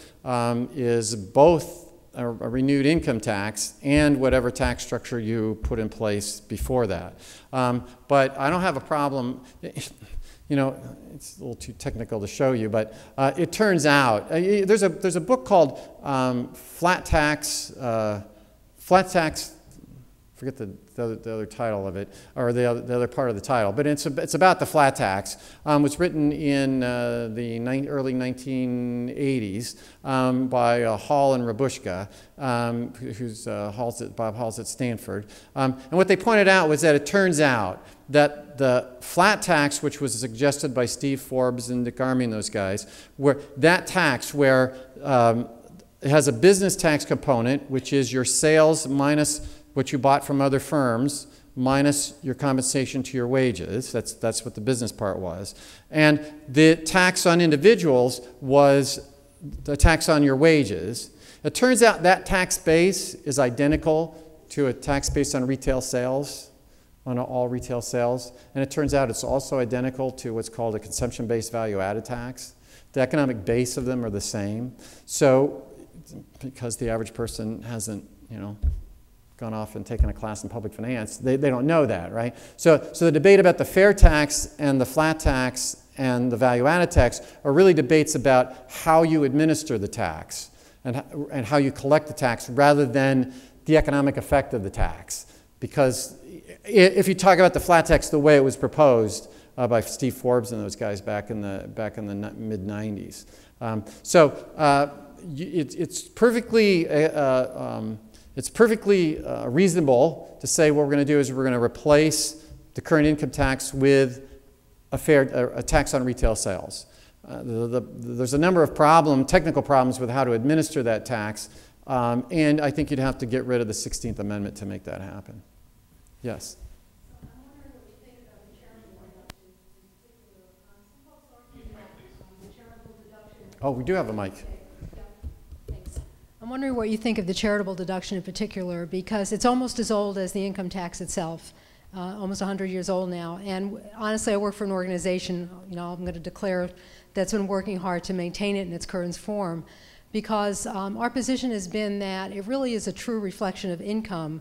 C: is both a renewed income tax and whatever tax structure you put in place before that. But I don't have a problem. It's a little too technical to show you, but it turns out there's a book called Flat Tax. Forget the other title of it, or the other part of the title, but it's about the flat tax. It was written in the early 1980s by Hall and Rabushka, Bob Hall's at Stanford. And what they pointed out was that it turns out that the flat tax, which was suggested by Steve Forbes and Dick Armey and those guys, where it has a business tax component, which is your sales minus what you bought from other firms minus your compensation to your wages. That's what the business part was. And the tax on individuals was the tax on your wages. It turns out that tax base is identical to a tax base on retail sales, on all retail sales. And it turns out it's also identical to what's called a consumption-based value-added tax. The economic base of them are the same. So because the average person hasn't, gone off and taken a class in public finance, they don't know that, right? So the debate about the fair tax and the flat tax and the value-added tax are really debates about how you administer the tax and how you collect the tax rather than the economic effect of the tax. Because if you talk about the flat tax the way it was proposed by Steve Forbes and those guys back in the mid-90s, it's perfectly reasonable to say what we're going to do is we're going to replace the current income tax with a tax on retail sales. There's a number of technical problems with how to administer that tax, and I think you'd have to get rid of the 16th Amendment to make that happen. Yes?
F: I'm wondering what you think about the charitable deduction in particular. Some folks argue that the charitable deduction...
C: Oh, we do have a mic.
F: Thanks. I'm wondering what you think of the charitable deduction in particular, because it's almost as old as the income tax itself, almost 100 years old now. And honestly, I work for an organization, I'm going to declare, that's been working hard to maintain it in its current form, because our position has been that it really is a true reflection of income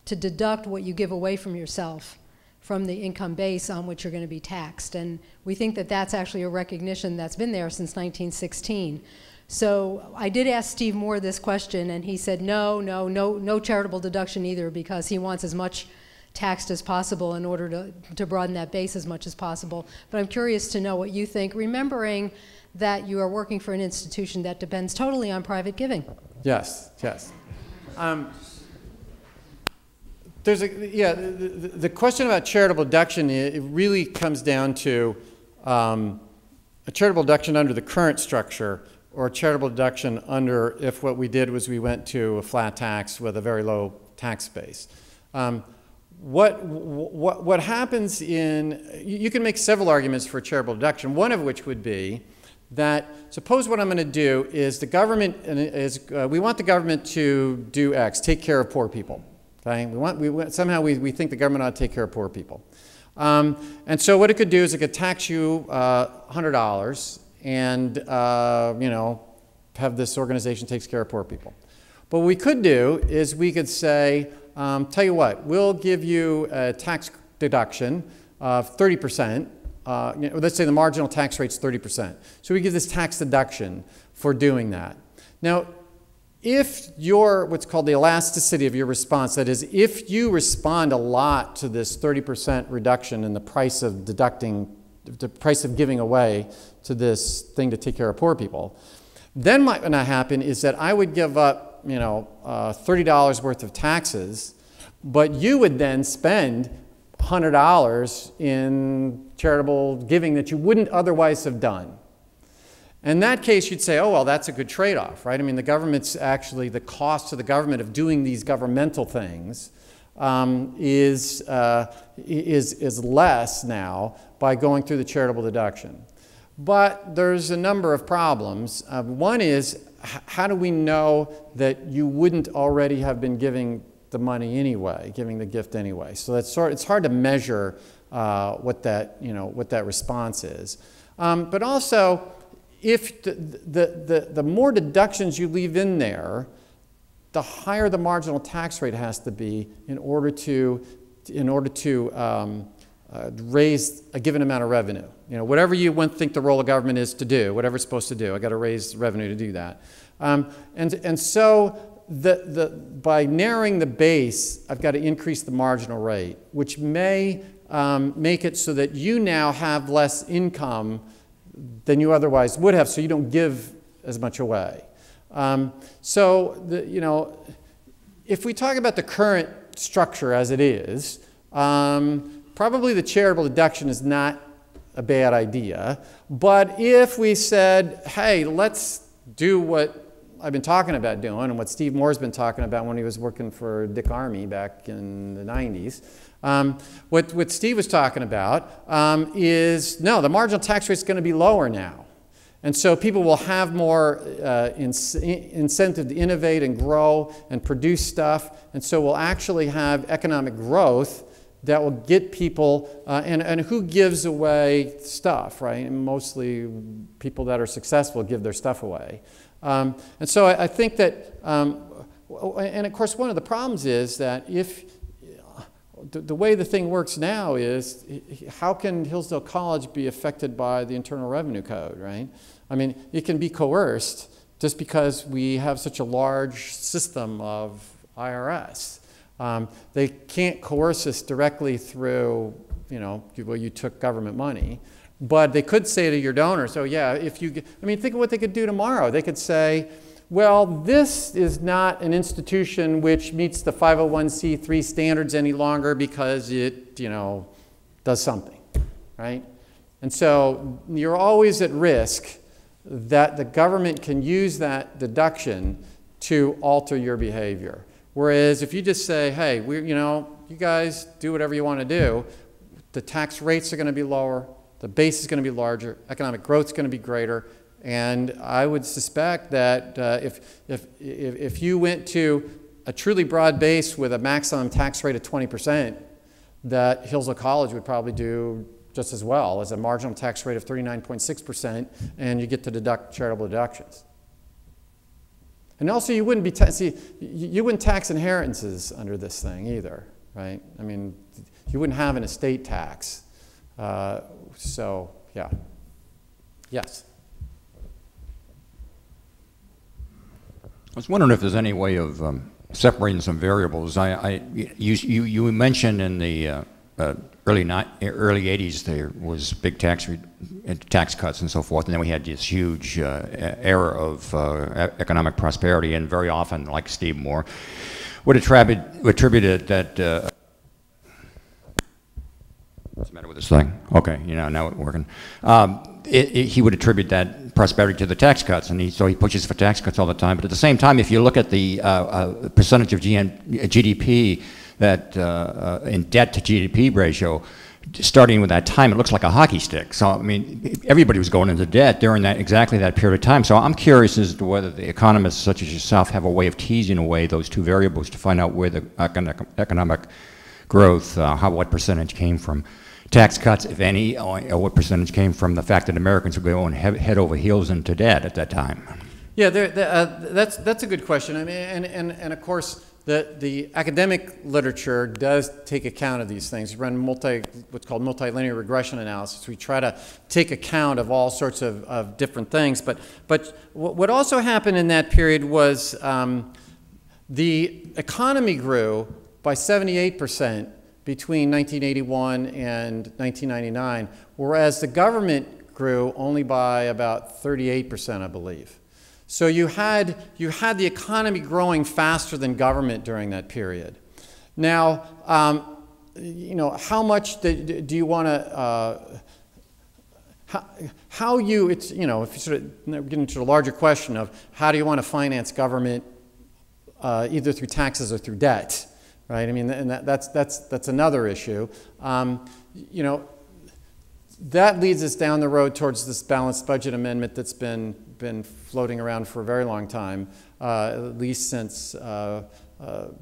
F: to deduct what you give away from yourself from the income base on which you're going to be taxed. And we think that that's actually a recognition that's been there since 1916. So I did ask Steve Moore this question, and he said no charitable deduction either, because he wants as much taxed as possible in order to broaden that base as much as possible. But I'm curious to know what you think, remembering that you are working for an institution that depends totally on private giving.
C: Yes. The question about charitable deduction, it really comes down to a charitable deduction under the current structure or a charitable deduction under if what we did was we went to a flat tax with a very low tax base. What happens you can make several arguments for charitable deduction, one of which would be that suppose what I'm going to do is the government we want the government to do X, take care of poor people. Okay? Somehow we think the government ought to take care of poor people. And so what it could do is it could tax you $100 and have this organization takes care of poor people. But what we could do is we could say, tell you what, we'll give you a tax deduction of 30%. Let's say the marginal tax rate's 30%. So we give this tax deduction for doing that. Now, if what's called the elasticity of your response, that is, if you respond a lot to this 30% reduction in the price of giving away to this thing to take care of poor people, then what might happen is that I would give up, $30 worth of taxes, but you would then spend $100 in charitable giving that you wouldn't otherwise have done. In that case, you'd say, oh, well, that's a good trade-off, right? I mean, the cost to the government of doing these governmental things is less now by going through the charitable deduction. But there's a number of problems. One is, how do we know that you wouldn't already have been giving the money anyway, giving the gift anyway? So it's hard to measure what that response is. But also, if the more deductions you leave in there, the higher the marginal tax rate has to be in order to raise a given amount of revenue. Whatever you think the role of government is to do, whatever it's supposed to do, I got to raise revenue to do that. And so by narrowing the base, I've got to increase the marginal rate, which may make it so that you now have less income than you otherwise would have, so you don't give as much away. If we talk about the current structure as it is, probably the charitable deduction is not a bad idea. But if we said, hey, let's do what I've been talking about doing and what Steve Moore's been talking about when he was working for Dick Armey back in the 90s, what Steve was talking about is, no, the marginal tax rate is going to be lower now. And so people will have more incentive to innovate and grow and produce stuff. And so we'll actually have economic growth that will get people, and who gives away stuff, right? And mostly people that are successful give their stuff away. And so I think that and of course, one of the problems is that if the way the thing works now is, how can Hillsdale College be affected by the Internal Revenue Code, right? I mean, it can be coerced just because we have such a large system of IRS. They can't coerce us directly through, well, you took government money. But they could say to your donors, oh yeah, think of what they could do tomorrow. They could say, well, this is not an institution which meets the 501c3 standards any longer because it, does something, right? And so you're always at risk that the government can use that deduction to alter your behavior. Whereas if you just say, hey, you guys do whatever you want to do, the tax rates are going to be lower, the base is going to be larger, economic growth is going to be greater, and I would suspect that if you went to a truly broad base with a maximum tax rate of 20%, that Hillsdale College would probably do just as well as a marginal tax rate of 39.6%, and you get to deduct charitable deductions. And also, you wouldn't you wouldn't tax inheritances under this thing either, right? I mean, you wouldn't have an estate tax. So, yeah. Yes.
G: I was wondering if there's any way of separating some variables. You mentioned in the early 80s there was big tax cuts and so forth, and then we had this huge era of economic prosperity, and very often, like Steve Moore, would attribute it that. What's the matter with this thing? Okay, now it's working. He would attribute that prosperity to the tax cuts, and so he pushes for tax cuts all the time. But at the same time, if you look at the percentage of GDP that in debt to GDP ratio, starting with that time, it looks like a hockey stick. So I mean, everybody was going into debt during exactly that period of time. So I'm curious as to whether the economists such as yourself have a way of teasing away those two variables to find out where the economic growth, what percentage came from tax cuts, if any, or what percentage came from the fact that Americans were going head over heels into debt at that time?
C: Yeah, that's a good question. I mean, and of course, the academic literature does take account of these things. We run what's called multilinear regression analysis. We try to take account of all sorts of different things. But what also happened in that period was the economy grew by 78% between 1981 and 1999, whereas the government grew only by about 38%, I believe. So you had the economy growing faster than government during that period. Now, how much do you want to? If you sort of get into the larger question of how do you want to finance government, either through taxes or through debt, right? I mean, and that's another issue. That leads us down the road towards this balanced budget amendment that's been floating around for a very long time, at least since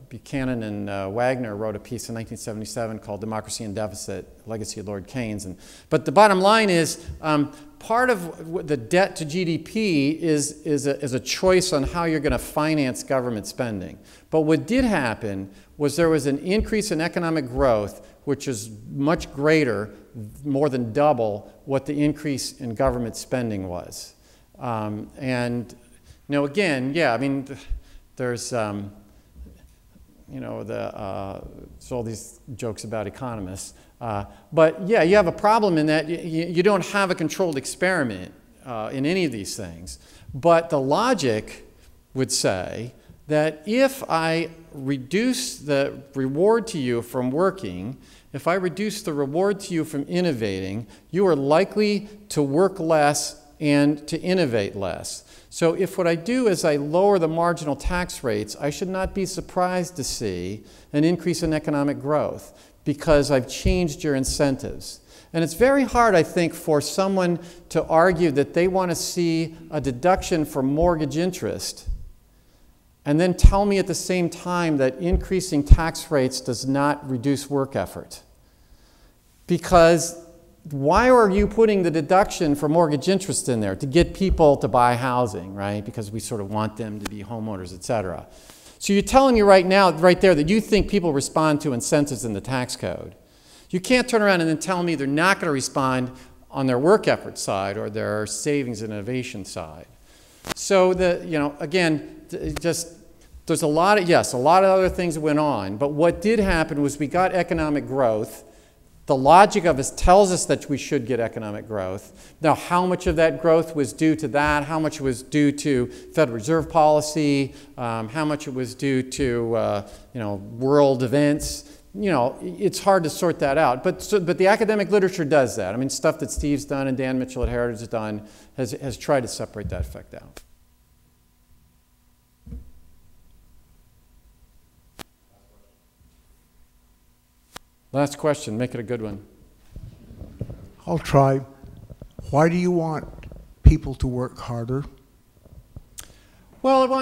C: Buchanan and Wagner wrote a piece in 1977 called Democracy in Deficit, Legacy of Lord Keynes. But the bottom line is, part of the debt to GDP is a choice on how you're going to finance government spending. But what did happen was there was an increase in economic growth, which is much greater, more than double, what the increase in government spending was. And, again, yeah, I mean, there's, there's all these jokes about economists. But, yeah, you have a problem in that you don't have a controlled experiment in any of these things. But the logic would say that if I reduce the reward to you from working, if I reduce the reward to you from innovating, you are likely to work less and to innovate less. So if what I do is I lower the marginal tax rates, I should not be surprised to see an increase in economic growth because I've changed your incentives. And it's very hard, I think, for someone to argue that they want to see a deduction for mortgage interest and then tell me at the same time that increasing tax rates does not reduce work effort. Because why are you putting the deduction for mortgage interest in there? To get people to buy housing, right? Because we sort of want them to be homeowners, et cetera. So you're telling me right now, right there, that you think people respond to incentives in the tax code. You can't turn around and then tell me they're not going to respond on their work effort side or their savings and innovation side. So again, there's a lot of other things that went on, but what did happen was we got economic growth. The logic of it tells us that we should get economic growth. Now, how much of that growth was due to that? How much was due to Federal Reserve policy? How much it was due to world events? It's hard to sort that out. But the academic literature does that. I mean, stuff that Steve's done and Dan Mitchell at Heritage has done has tried to separate that effect out. Last question, make it a good one.
H: I'll try. Why do you want people to work harder?
C: Well,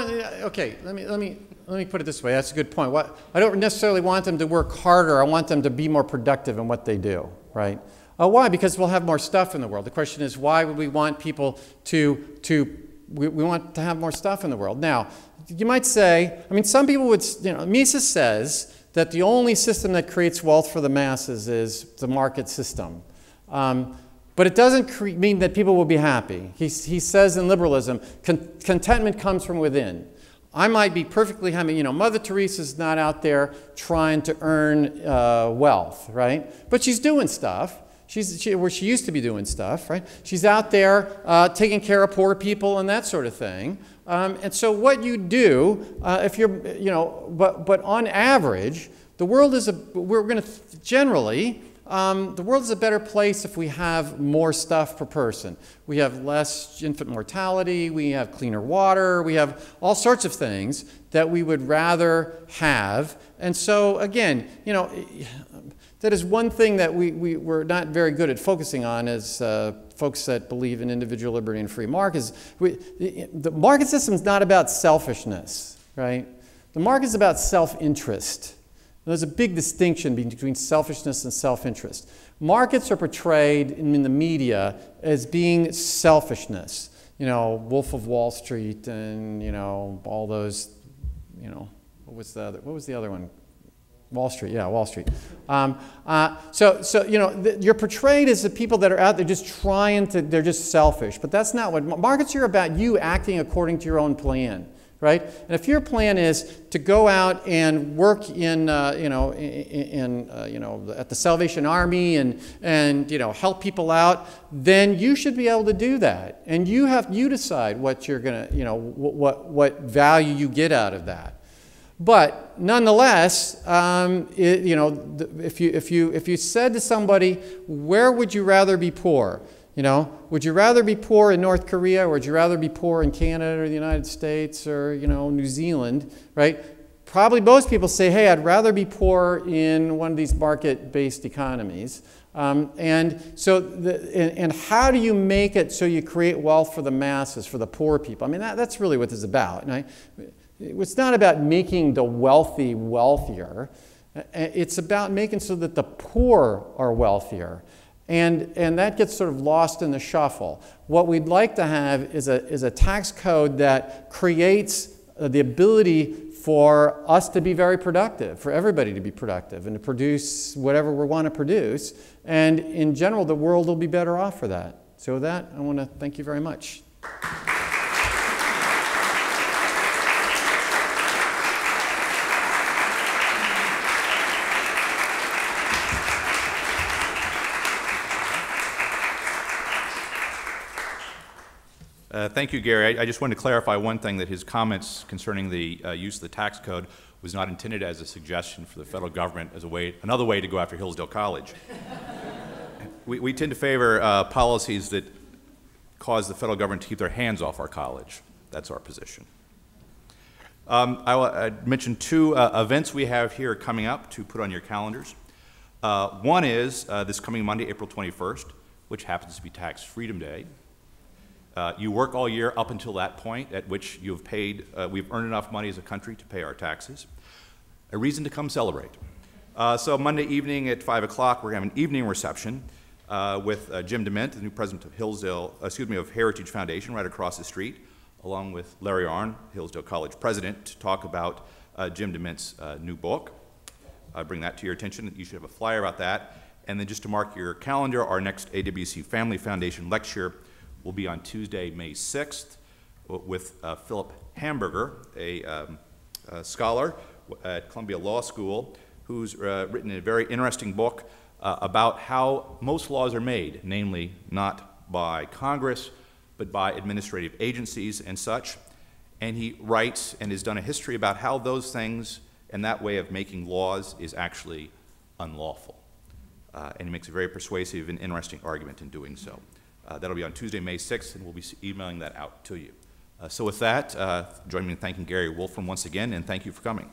C: okay, let me put it this way. That's a good point. I don't necessarily want them to work harder. I want them to be more productive in what they do, right? Why? Because we'll have more stuff in the world. The question is, why would we want people we want to have more stuff in the world? Now, you might say, I mean, some people would, Mises says that the only system that creates wealth for the masses is the market system. But it doesn't mean that people will be happy. He says in liberalism, contentment comes from within. I might be perfectly happy. Mother Teresa's not out there trying to earn wealth, right? But she's doing stuff. Where she used to be doing stuff, right? She's out there taking care of poor people and that sort of thing. And so what you do, if you're, but on average, the world is the world is a better place if we have more stuff per person. We have less infant mortality, we have cleaner water, we have all sorts of things that we would rather have. And so again, that is one thing that we're not very good at focusing on as folks that believe in individual liberty and free markets. The market system is not about selfishness, right? The market is about self-interest. There's a big distinction between selfishness and self-interest. Markets are portrayed in the media as being selfishness. Wolf of Wall Street and, all those, what was the other one? Wall Street, yeah, Wall Street. You're portrayed as the people that are out there just they're just selfish. But that's not what markets are about. You acting according to your own plan, right? And if your plan is to go out and work at the Salvation Army and help people out, then you should be able to do that. And you decide what you're gonna, what value you get out of that. But nonetheless, if you said to somebody, where would you rather be poor? Would you rather be poor in North Korea, or would you rather be poor in Canada or the United States or New Zealand, right? Probably most people say, hey, I'd rather be poor in one of these market-based economies. And how do you make it so you create wealth for the masses, for the poor people? I mean, that's really what this is about. It's not about making the wealthy wealthier. It's about making so that the poor are wealthier. And that gets sort of lost in the shuffle. What we'd like to have is a tax code that creates the ability for us to be very productive, for everybody to be productive, and to produce whatever we want to produce. And in general, the world will be better off for that. So with that, I want to thank you very much.
A: Thank you, Gary. I just wanted to clarify one thing, that his comments concerning the use of the tax code was not intended as a suggestion for the federal government as another way to go after Hillsdale College. We tend to favor policies that cause the federal government to keep their hands off our college. That's our position. I mentioned two events we have here coming up to put on your calendars. One is this coming Monday, April 21st, which happens to be Tax Freedom Day. You work all year up until that point at which you've paid, we've earned enough money as a country to pay our taxes. A reason to come celebrate. So Monday evening at 5 o'clock, we're going to have an evening reception with Jim DeMint, the new president of of Heritage Foundation, right across the street, along with Larry Arnn, Hillsdale College president, to talk about Jim DeMint's new book. Bring that to your attention. You should have a flyer about that. And then just to mark your calendar, our next AWC Family Foundation lecture will be on Tuesday, May 6th, with Philip Hamburger, a scholar at Columbia Law School, who's written a very interesting book about how most laws are made, namely not by Congress, but by administrative agencies and such. And he writes and has done a history about how those things and that way of making laws is actually unlawful. And he makes a very persuasive and interesting argument in doing so. That'll be on Tuesday, May 6th, and we'll be emailing that out to you. So with that, join me in thanking Gary Wolfram once again, and thank you for coming.